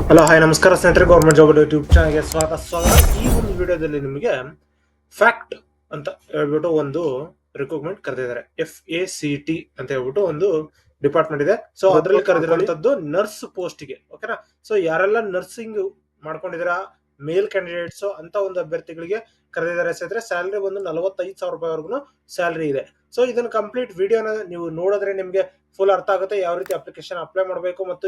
Hello hi ನಮಸ್ಕಾರ ಸ್ನೇಹಿತರೆ, government job YouTube ಚಾನಲ್ಗೆ ಸ್ವಾಗತ. ಈ ಒಂದು ವಿಡಿಯೋದಲ್ಲಿ ನಿಮಗೆ ಫ್ಯಾಕ್ಟ್ ಅಂತ ಹೇಳ್ಬಿಟ್ಟು ಒಂದು ರಿಕ್ರೂಟ್ಮೆಂಟ್ ಕರೆದಿದ್ದಾರೆ. FACT ಅಂತ ಹೇಳ್ಬಿಟ್ಟು ಒಂದು ಡಿಪಾರ್ಟ್ಮೆಂಟ್ ಇದೆ. ಸೊ ಅದರಲ್ಲಿ ಕರೆದಿರುವಂತದ್ದು ನರ್ಸ್ ಪೋಸ್ಟ್ಗೆ. ಓಕೆನಾ. ಸೊ ಯಾರೆಲ್ಲ ನರ್ಸಿಂಗ್ ಮಾಡ್ಕೊಂಡಿದ್ದೀರಾ ಮೇಲ್ ಕ್ಯಾಂಡಿಡೇಟ್ಸ್ ಅಂತ ಒಂದು ಅಭ್ಯರ್ಥಿಗಳಿಗೆ ಕರೆದಿದ್ದಾರೆ ಸ್ನೇಹಿತರೆ. ಸ್ಯಾಲರಿ ಬಂದು 45,000 ರೂಪಾಯಿವರೆಗೂ ಸ್ಯಾಲರಿ ಇದೆ. ಸೊ ಇದನ್ನ ಕಂಪ್ಲೀಟ್ ವಿಡಿಯೋನ ನೀವು ನೋಡಿದ್ರೆ ನಿಮಗೆ ಫುಲ್ ಅರ್ಥ ಆಗುತ್ತೆ ಯಾವ ರೀತಿ ಅಪ್ಲಿಕೇಶನ್ ಅಪ್ಲೈ ಮಾಡಬೇಕು ಮತ್ತು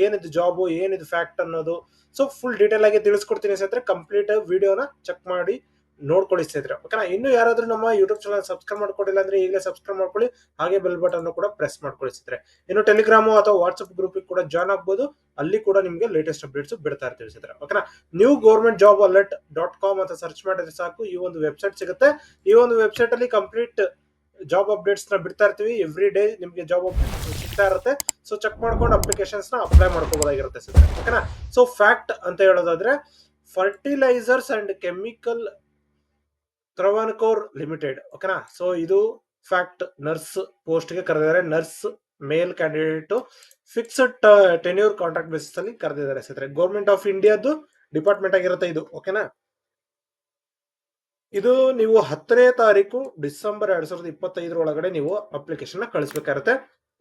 ಏನಿದು ಜಾಬ್ ಏನಿದು ಫ್ಯಾಕ್ಟ್ ಅನ್ನೋದು. ಸೊ ಫುಲ್ ಡೀಟೇಲ್ ಆಗಿ ತಿಳಿಸ್ಕೊಡ್ತೀನಿ ಸ್ನೇಹಿತರೆ. ಕಂಪ್ಲೀಟ್ ವಿಡಿಯೋನ ಚೆಕ್ ಮಾಡಿ ನೋಡ್ಕೊಳ್ಳಿ ಸ್ನೇಹಿತರೆ. ಓಕೆನಾ. ಇನ್ನು ಯಾರಾದ್ರೂ ನಮ್ಮ ಯೂಟ್ಯೂಬ್ ಚಾನಲ್ ಸಬ್ಸ್ಕ್ರೈಬ್ ಮಾಡ್ಕೊಂಡಿಲ್ಲ ಅಂದ್ರೆ ಈಗಲೇ ಸಬ್ಸ್ಕ್ರೈಬ್ ಮಾಡ್ಕೊಳ್ಳಿ, ಹಾಗೆ ಬೆಲ್ ಬಟನ್ ಕೂಡ ಪ್ರೆಸ್ ಮಾಡ್ಕೊಳ್ಳಿ ಸ್ನೇಹಿತರೆ. ಇನ್ನು ಟೆಲಿಗ್ರಾಮ್ ಅಥವಾ ವಾಟ್ಸ್ಆಪ್ ಗ್ರೂಪ್ ಕೂಡ ಜಾಯ್ನ್ ಆಗ್ಬೋದು. ಅಲ್ಲಿ ಕೂಡ ನಿಮಗೆ ಲೇಟೆಸ್ಟ್ ಅಪ್ಡೇಟ್ಸ್ ಬಿಡ್ತಾ ಇರ್ತೀವಿ ಸ್ನೇಹಿತರೆ. ಓಕೆನಾ. New government job alert .com ಅಂತ ಸರ್ಚ್ ಮಾಡಿದ್ರೆ ಸಾಕು, ಈ ಒಂದು ವೆಬ್ಸೈಟ್ ಸಿಗುತ್ತೆ. ಈ ಒಂದು ವೆಬ್ಸೈಟ್ ಅಲ್ಲಿ ಕಂಪ್ಲೀಟ್ ಜಾಬ್ ಅಪ್ಡೇಟ್ಸ್ ನ ಬಿಡ್ತಾ ಇರ್ತೀವಿ. ಎವ್ರಿ ಡೇ ನಿಮಗೆ ಜಾಬ್ ಅಪ್ಡೇಟ್ಸ್ ಸಿಗ್ತಾ ಇರುತ್ತೆ. ಸೊ ಚೆಕ್ ಮಾಡ್ಕೊಂಡು ಅಪ್ಲಿಕೇಶನ್ಸ್ ನ ಅಪ್ಲೈ ಮಾಡ್ಕೋಬಹುದಾಗಿರುತ್ತೆ ಸರ್. ಓಕೆನಾ. ಸೊ ಫ್ಯಾಕ್ಟ್ ಅಂತ ಹೇಳೋದಾದ್ರೆ fertilizers and chemical Travancore limited. ಓಕೆನಾ. ಸೊ ಇದು ಫ್ಯಾಕ್ಟ್ ನರ್ಸ್ ಪೋಸ್ಟ್ ಗೆ ಕರೆದಿದ್ದಾರೆ. Nurse male candidate fixed tenure contract basis ಅಲ್ಲಿ ಕರೆದಿದ್ದಾರೆ ಸ್ನೇಹಿತರೆ. ಗೌರ್ಮೆಂಟ್ ಆಫ್ ಇಂಡಿಯಾದ್ದು ಡಿಪಾರ್ಟ್ಮೆಂಟ್ ಆಗಿರುತ್ತೆ ಇದು. ಓಕೆನಾ. ಇದು ನೀವು 10ನೇ ತಾರೀಕು ಡಿಸೆಂಬರ್ 2025 ಒಳಗಡೆ ನೀವು ಅಪ್ಲಿಕೇಶನ್ ಕಳಿಸ್ಬೇಕಾಗುತ್ತೆ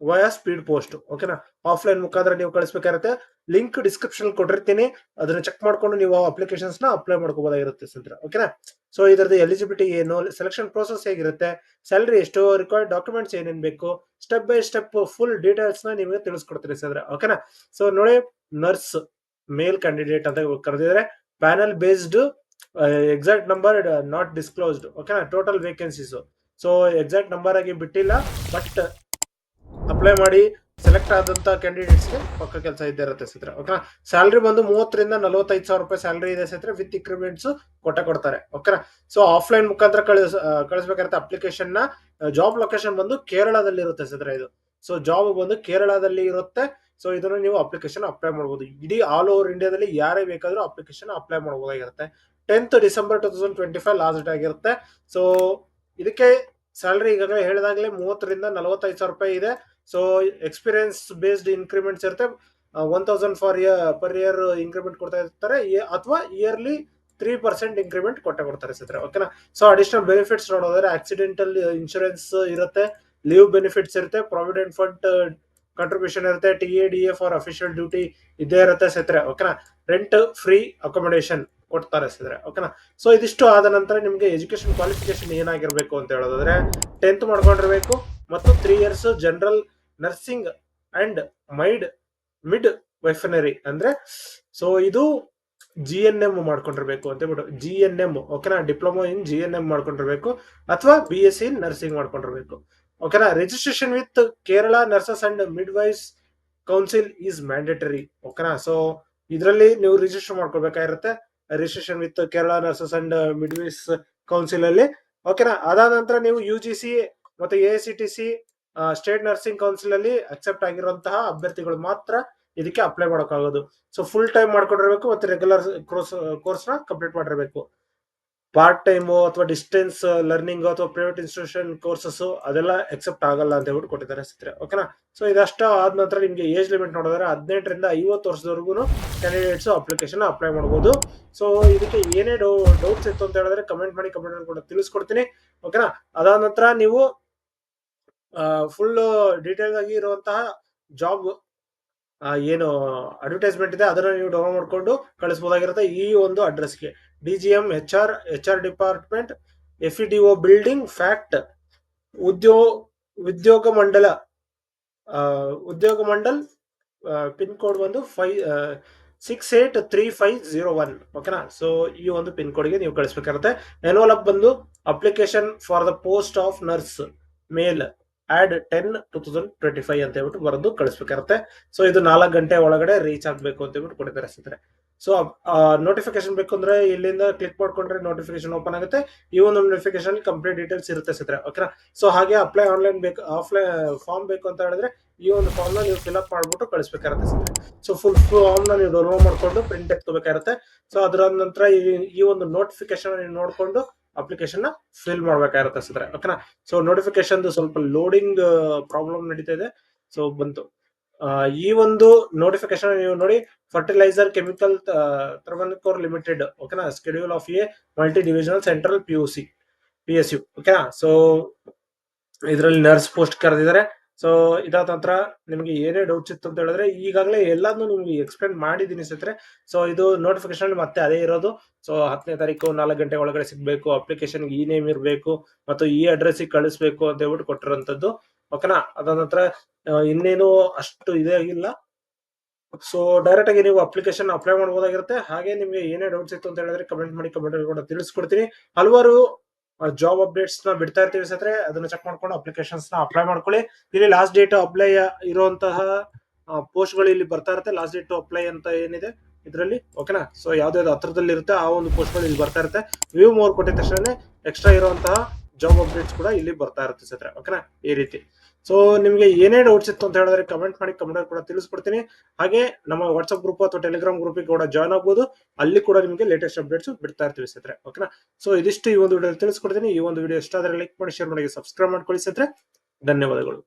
ವಯಾ ಸ್ಪೀಡ್ ಪೋಸ್ಟ್. ಓಕೆನಾ. ಆಫ್ಲೈನ್ ಮುಖಾಂತರ ನೀವು ಕಳಿಸ್ಬೇಕಾಗುತ್ತೆ. ಲಿಂಕ್ ಡಿಸ್ಕ್ರಿಪ್ಷನ್ ಕೊಟ್ಟಿರ್ತೀನಿ, ಅದನ್ನ ಚೆಕ್ ಮಾಡ್ಕೊಂಡು ನೀವು ಅಪ್ಲಿಕೇಶನ್ಸ್ ನ ಅಪ್ಲೈ ಮಾಡ್ಕೋಬಹುದಾಗಿರುತ್ತೆ ಸ್ನೇಹಿತರೆ. ಓಕೆನಾ. ಸೊ ಇದರದ್ದು ಎಲಿಜಿಬಿಲಿಟಿ ಏನು, ಸೆಲೆಕ್ಷನ್ ಪ್ರೋಸೆಸ್ ಹೇಗಿರುತ್ತೆ, ಸ್ಯಾಲರಿ ಎಷ್ಟು, ರಿಕ್ವೈರ್ಡ್ ಡಾಕ್ಯುಮೆಂಟ್ಸ್ ಏನೇನ್ ಬೇಕು, step by step full details ನ ನಿಮಗೆ ತಿಳಿಸ್ಕೊಡ್ತೀನಿ ಸ್ನೇಹಿತರೆ. ಓಕೆನಾ. ಸೊ ನೋಡಿ, ನರ್ಸ್ ಮೇಲ್ ಕ್ಯಾಂಡಿಡೇಟ್ ಅಂತ ಕರೆದಿದ್ದಾರೆ. Panel based, exact number not disclosed. ಓಕೆನಾ. Total vacancies so exact number ಆಗಿ ಬಿಟ್ಟಿಲ್ಲ, ಬಟ್ ಅಪ್ಲೈ ಮಾಡಿ ಸೆಲೆಕ್ಟ್ ಆದಂತ ಕ್ಯಾಂಡಿಡೇಟ್ಸ್ಗೆ ಪಕ್ಕ ಕೆಲಸ ಇದ್ದೇ ಇರುತ್ತೆ ಸ್ನೇಹಿತರೆ. ಓಕೆನಾ. ಸ್ಯಾಲರಿ ಬಂದು 30,000 ರಿಂದ 45,000 ರೂಪಾಯಿ ಸ್ಯಾಲರಿ ಇದೆ ಸ್ನೇಹಿತರೆ. ವಿತ್ ಇನ್ಕ್ರಿಮೆಂಟ್ಸ್ ಕೊಡ್ತಾರೆ. ಓಕೆನಾ. ಸೊ ಆಫ್ಲೈನ್ ಮುಖಾಂತರ ಕಳಿಸ್ಬೇಕಾಗುತ್ತೆ ಅಪ್ಲಿಕೇಶನ್ ನ. ಜಾಬ್ ಲೊಕೇಶನ್ ಬಂದು ಕೇರಳದಲ್ಲಿ ಇರುತ್ತೆ ಸ್ನೇಹಿತರೆ ಇದು. ಸೊ ಜಾಬ್ ಬಂದು ಕೇರಳದಲ್ಲಿ ಇರುತ್ತೆ. ಸೊ ಇದನ್ನು ನೀವು ಅಪ್ಲಿಕೇಶನ್ ಅಪ್ಲೈ ಮಾಡಬಹುದು. ಇಡೀ ಆಲ್ ಓವರ್ ಇಂಡಿಯಾದಲ್ಲಿ ಯಾರೇ ಬೇಕಾದ್ರೂ ಅಪ್ಲಿಕೇಶನ್ ಅಪ್ಲೈ ಮಾಡಬಹುದಾಗಿರುತ್ತೆ. 10th ಡಿಸೆಂಬರ್ 2025 ಲಾಸ್ಟ್ ಡೇಟ್ ಆಗಿರುತ್ತೆ. ಸೊ ಇದಕ್ಕೆ ಸ್ಯಾಲರಿ ಈಗಾಗಲೇ ಹೇಳಿದಾಗಲೇ 30,000 ರಿಂದ 45,000 ರೂಪಾಯಿ ಇದೆ. ಸೊ ಎಕ್ಸ್ಪೀರಿಯನ್ಸ್ ಬೇಸ್ಡ್ ಇನ್ಕ್ರಿಮೆಂಟ್ಸ್ ಇರುತ್ತೆ. 1,000 ಪರ್ ಇಯರ್ ಇನ್ಕ್ರಿಮೆಂಟ್ ಕೊಡ್ತಾ ಇರ್ತಾರೆ, ಅಥವಾ ಇಯರ್ಲಿ 3% ಇನ್ಕ್ರಿಮೆಂಟ್ ಕೊಡ್ತಾರೆ ಸ್ನೇಹಿತರೆ. ಓಕೆನಾ. ಸೊ ಅಡಿಷನಲ್ ಬೆನಿಫಿಟ್ಸ್ ನೋಡೋದಾದ್ರೆ ಆಕ್ಸಿಡೆಂಟಲ್ ಇನ್ಶೂರೆನ್ಸ್ ಇರುತ್ತೆ, ಲೀವ್ ಬೆನಿಫಿಟ್ಸ್ ಇರುತ್ತೆ, ಪ್ರಾವಿಡೆಂಟ್ ಫಂಡ್ ಕಾಂಟ್ರಿಬ್ಯೂಷನ್ ಇರುತ್ತೆ, TADA ಫಾರ್ ಅಫಿಷಿಯಲ್ ಡ್ಯೂಟಿ ಇದೇ ಇರುತ್ತೆ ಸ್ನೇಹಿತರೆ. ಓಕೆನಾ. ರೆಂಟ್ ಫ್ರೀ ಅಕೊಮಡೇಷನ್ ಕೊಡ್ತಾರೆ ಸ್ನೇಹಿತರೆ. ಓಕೆನಾ. ಸೊ ಇದಿಷ್ಟು ಆದ ನಂತರ ನಿಮಗೆ ಎಜುಕೇಶನ್ ಕ್ವಾಲಿಫಿಕೇಶನ್ ಏನಾಗಿರ್ಬೇಕು ಅಂತ ಹೇಳೋದಾದ್ರೆ 10th ಮಾಡ್ಕೊಂಡಿರ್ಬೇಕು ಮತ್ತು 3 years general nursing and midwifery ಅಂದ್ರೆ ಸೊ ಇದು GNM ಮಾಡ್ಕೊಂಡಿರ್ಬೇಕು ಅಂತ ಹೇಳ್ಬಿಟ್ಟು. GNM. ಓಕೆನಾ. ಡಿಪ್ಲೊಮಾ ಇನ್ GNM ಮಾಡ್ಕೊಂಡಿರ್ಬೇಕು, ಅಥವಾ BSc ಇನ್ ನರ್ಸಿಂಗ್ ಮಾಡ್ಕೊಂಡಿರ್ಬೇಕು. ಓಕೆನಾ. Registration with Kerala nurses and midwives council is mandatory. ಓಕೆನಾ. ಸೊ ಇದರಲ್ಲಿ ನೀವು ರಿಜಿಸ್ಟರ್ ಮಾಡ್ಕೊಳ್ಬೇಕಾಗಿರುತ್ತೆ, registration with Kerala nurses and midwives council ಅಲ್ಲಿ. ಓಕೆನಾ. ಅದಾದ ನಂತರ ನೀವು UGC ಮತ್ತೆ AICTC ಸ್ಟೇಟ್ ನರ್ಸಿಂಗ್ ಕೌನ್ಸಿಲ್ ಅಲ್ಲಿ ಅಕ್ಸೆಪ್ಟ್ ಆಗಿರುವಂತಹ ಅಭ್ಯರ್ಥಿಗಳು ಮಾತ್ರ ಇದಕ್ಕೆ ಅಪ್ಲೈ ಮಾಡೋಕ್ಕಾಗೋದು. ಸೊ ಫುಲ್ ಟೈಮ್ ಮಾಡ್ಕೊಂಡಿರ್ಬೇಕು ಮತ್ತೆ ರೆಗ್ಯುಲರ್ ಕೋರ್ಸ್ ನ ಕಂಪ್ಲೀಟ್ ಮಾಡಿರ್ಬೇಕು. ಪಾರ್ಟ್ ಟೈಮು ಅಥವಾ ಡಿಸ್ಟೆನ್ಸ್ ಲರ್ನಿಂಗ್ ಅಥವಾ ಪ್ರೈವೇಟ್ ಇನ್ಸ್ಟಿಟ್ಯೂಷನ್ ಕೋರ್ಸಸ್ ಅದೆಲ್ಲ ಎಕ್ಸೆಪ್ಟ್ ಆಗಲ್ಲ ಅಂತ ಹೇಳ್ಬಿಟ್ಟು ಕೊಟ್ಟಿದ್ದಾರೆ ಸ್ನೇಹಿತರೆ. ಓಕೆನಾ. ಸೊ ಇದಷ್ಟ ಆದ ನಂತರ ನಿಮಗೆ ಏಜ್ ಲಿಮಿಟ್ ನೋಡಿದ್ರೆ 18 ರಿಂದ 50 ವರ್ಷದವರೆಗೂ ಕ್ಯಾಂಡಿಡೇಟ್ಸ್ ಅಪ್ಲಿಕೇಶನ್ ಅಪ್ಲೈ ಮಾಡಬಹುದು. ಸೊ ಇದಕ್ಕೆ ಏನೇ ಡೌಟ್ಸ್ ಇತ್ತು ಅಂತ ಹೇಳಿದ್ರೆ ಕಮೆಂಟ್ ಮಾಡಿ ಕೂಡ ತಿಳಿಸ್ಕೊಡ್ತೀನಿ. ಓಕೆನಾ. ಅದಾದ ನಂತರ ನೀವು ಫುಲ್ ಡೀಟೇಲ್ ಆಗಿ ಇರುವಂತಹ ಜಾಬ್ ಏನು ಅಡ್ವರ್ಟೈಸ್ಮೆಂಟ್ ಇದೆ ಅದನ್ನ ನೀವು ಡೌನ್ಲೋಡ್ ಮಾಡ್ಕೊಂಡು ಕಳಿಸಬಹುದಾಗಿರುತ್ತೆ ಈ ಒಂದು ಅಡ್ರೆಸ್ಗೆ. DGM HR department, FEDO building, fact, ಉದ್ಯೋಗ ಮಂಡಲ್, ಪಿನ್ ಕೋಡ್ ಬಂದು 683501. ಓಕೆನಾ. ಸೊ ಈ ಒಂದು ಪಿನ್ ಕೋಡ್ಗೆ ನೀವು ಕಳಿಸ್ಬೇಕಾಗುತ್ತೆ. ಎನ್ವಲಪ್ ಬಂದು application for the post of nurse male ad 10/2025 ಅಂತ ಹೇಳ್ಬಿಟ್ಟು ಬರೆದು ಕಳಿಸ್ಬೇಕಾಗುತ್ತೆ. ಸೊ ಇದು 4 ಗಂಟೆ ಒಳಗಡೆ ರೀಚ್ ಆಗ್ಬೇಕು ಅಂತ ಹೇಳ್ಬಿಟ್ಟು ಕೊಟ್ಟಿದ್ದಾರೆ ಸ್ನೇಹಿತರೆ. ಸೊ ನೋಟಿಫಿಕೇಶನ್ ಬೇಕು ಅಂದ್ರೆ ಇಲ್ಲಿಂದ ಕ್ಲಿಕ್ ಮಾಡ್ಕೊಂಡ್ರೆ ನೋಟಿಫಿಕೇಶನ್ ಓಪನ್ ಆಗುತ್ತೆ. ಈ ಒಂದು ನೋಟಿಫಿಕೇಶನ್ ಕಂಪ್ಲೀಟ್ ಡೀಟೇಲ್ಸ್ ಇರುತ್ತೆ ಸ್ನೇಹಿತರೆ. ಓಕೆನಾ. ಸೊ ಹಾಗೆ ಅಪ್ಲೈ ಆನ್ಲೈನ್ ಬೇಕು, ಆಫ್ಲೈನ್ ಫಾರ್ಮ್ ಬೇಕು ಅಂತ ಹೇಳಿದ್ರೆ ಈ ಒಂದು ಫಾರ್ಮ್ ನ ನೀವು ಫಿಲ್ ಅಪ್ ಮಾಡ್ಬಿಟ್ಟು ಕಳಿಸ್ಬೇಕಾಗುತ್ತೆ ಸ್ನೇಹಿತರೆ. ಸೊ ಫುಲ್ ಫಾರ್ಮ್ ನ ನೀವು ಡೌನ್ಲೋಡ್ ಮಾಡ್ಕೊಂಡು ಪ್ರಿಂಟ್ ಎತ್ಕೋಬೇಕಾಗುತ್ತೆ. ಸೊ ಅದರ ನಂತರ ಈ ಒಂದು ನೋಟಿಫಿಕೇಶನ್ ನೀವು ನೋಡ್ಕೊಂಡು ಅಪ್ಲಿಕೇಶನ್ ನ ಫಿಲ್ ಮಾಡ್ಬೇಕಾಗಿರುತ್ತೆ ಸ್ನೇಹಿತರೆ. ಓಕೆನಾ. ಸೊ ನೋಟಿಫಿಕೇಶನ್ ಸ್ವಲ್ಪ ಲೋಡಿಂಗ್ ಪ್ರಾಬ್ಲಮ್ ನಡೀತಾ ಇದೆ. ಸೊ ಬಂತು. ಈ ಒಂದು ನೋಟಿಫಿಕೇಶನ್ ನೀವು ನೋಡಿ, ಫರ್ಟಿಲೈಸರ್ ಕೆಮಿಕಲ್ ತ್ರವನ್ಕೋರ್ ಲಿಮಿಟೆಡ್, ಓಕೆನಾ, schedule of A multi divisional central PSU, ಓಕೆನಾ. ಸೊ ಇದರಲ್ಲಿ ನರ್ಸ್ ಪೋಸ್ಟ್ ಕರೆದಿದ್ದಾರೆ. ಸೊ ಇದಾದ ನಂತರ ನಿಮಗೆ ಏನೇ ಡೌಟ್ಸ್ ಇತ್ತು ಅಂತ ಹೇಳಿದ್ರೆ ಈಗಾಗಲೇ ಎಲ್ಲಾನು ನಿಮ್ಗೆ ಎಕ್ಸ್ಪ್ಲೇನ್ ಮಾಡಿದೀನಿ ಸ್ನೇಹಿತರೆ. ಸೊ ಇದು ನೋಟಿಫಿಕೇಶನ್ ಮತ್ತೆ ಅದೇ ಇರೋದು. ಸೊ 10ನೇ ತಾರೀಕು 4 ಗಂಟೆ ಒಳಗಡೆ ಸಿಗ್ಬೇಕು, ಅಪ್ಲಿಕೇಶನ್ ಈ ನೇಮ್ ಇರಬೇಕು ಮತ್ತು ಈ ಅಡ್ರೆಸ್ ಕಳಿಸ್ಬೇಕು ಅಂತ ಹೇಳ್ಬಿಟ್ಟು ಕೊಟ್ಟಿರೋಂಥದ್ದು, ಓಕೆನಾ. ಅದಾದ ನಂತರ ಇನ್ನೇನು ಅಷ್ಟು ಇದೇ ಆಗಿಲ್ಲ. ಸೊ ಡೈರೆಕ್ಟ್ ಆಗಿ ನೀವು ಅಪ್ಲಿಕೇಶನ್ ಅಪ್ಲೈ ಮಾಡಬಹುದಾಗಿರುತ್ತೆ. ಹಾಗೆ ನಿಮಗೆ ಏನೇ ಡೌಟ್ಸ್ ಇತ್ತು ಅಂತ ಹೇಳಿದ್ರೆ ಕಮೆಂಟ್ ಮಾಡಿ, ಕಮೆಂಟ್ ಕೂಡ ತಿಳಿಸ್ಕೊಡ್ತೀನಿ. ಹಲವಾರು ಜಾಬ್ ಅಪ್ಡೇಟ್ಸ್ ನ ಬಿಡ್ತಾ ಇರ್ತೀವಿ ಸ್ನೇಹಿತರೆ, ಅದನ್ನ ಚೆಕ್ ಮಾಡ್ಕೊಂಡು ಅಪ್ಲಿಕೇಶನ್ಸ್ ನ ಅಪ್ಲೈ ಮಾಡ್ಕೊಳ್ಳಿ. ಇಲ್ಲಿ ಲಾಸ್ಟ್ ಡೇಟ್ ಅಪ್ಲೈ ಇರುವಂತಹ ಪೋಸ್ಟ್ ಗಳು ಇಲ್ಲಿ ಬರ್ತಾ ಇರುತ್ತೆ. ಲಾಸ್ಟ್ ಡೇಟ್ ಅಪ್ಲೈ ಅಂತ ಏನಿದೆ ಇದರಲ್ಲಿ, ಓಕೆನಾ. ಸೊ ಯಾವ್ದಾವ್ದು ಹತ್ರದಲ್ಲಿ ಇರುತ್ತೆ ಆ ಒಂದು ಪೋಸ್ಟ್ ಗಳು ಇಲ್ಲಿ ಬರ್ತಾ ಇರುತ್ತೆ. ವ್ಯೂ ಮೋರ್ ಕೊಟ್ಟಿದ ತಕ್ಷಣ ಎಕ್ಸ್ಟ್ರಾ ಇರುವಂತಹ ಜಾಬ್ ಅಪ್ಡೇಟ್ಸ್ ಕೂಡ ಇಲ್ಲಿ ಬರ್ತಾ ಇರುತ್ತೆ ಸ್ನೇಹಿತರೆ, ಓಕೆನಾ, ಈ ರೀತಿ. ಸೊ ನಿಮ್ಗೆ ಏನೇ ಡೌಟ್ಸ್ ಇತ್ತು ಅಂತ ಹೇಳಿದ್ರೆ ಕಮೆಂಟ್ ಮಾಡಿ, ಕಮೆಂಟ್ ಕೂಡ ತಿಳಿಸ್ಕೊಡ್ತೀನಿ. ಹಾಗೆ ನಮ್ಮ ವಾಟ್ಸ್ಆಪ್ ಗ್ರೂಪ್ ಅಥವಾ ಟೆಲಿಗ್ರಾಮ್ ಗ್ರೂಪ್ ಕೂಡ ಜಾಯ್ನ್ ಆಗ್ಬೋದು. ಅಲ್ಲಿ ಕೂಡ ನಿಮಗೆ ಲೇಟೆಸ್ಟ್ ಅಪ್ಡೇಟ್ಸ್ ಬಿಡ್ತಾ ಇರ್ತೀವಿ ಸ್ನೇಹಿತರೆ, ಓಕೆನಾ. ಸೊ ಇದಿಷ್ಟು ಈ ಒಂದು ವಿಡಿಯೋ ತಿಳಿಸ್ಕೊಡ್ತೀನಿ. ಈ ಒಂದು ವಿಡಿಯೋ ಇಷ್ಟ ಆದರೆ ಲೈಕ್ ಮಾಡಿ, ಶೇರ್ ಮಾಡಿ, ಸಬ್ಸ್ಕ್ರೈಬ್ ಮಾಡ್ಕೊಳ್ಳಿ ಸ್ನೇಹಿತರೆ. ಧನ್ಯವಾದಗಳು.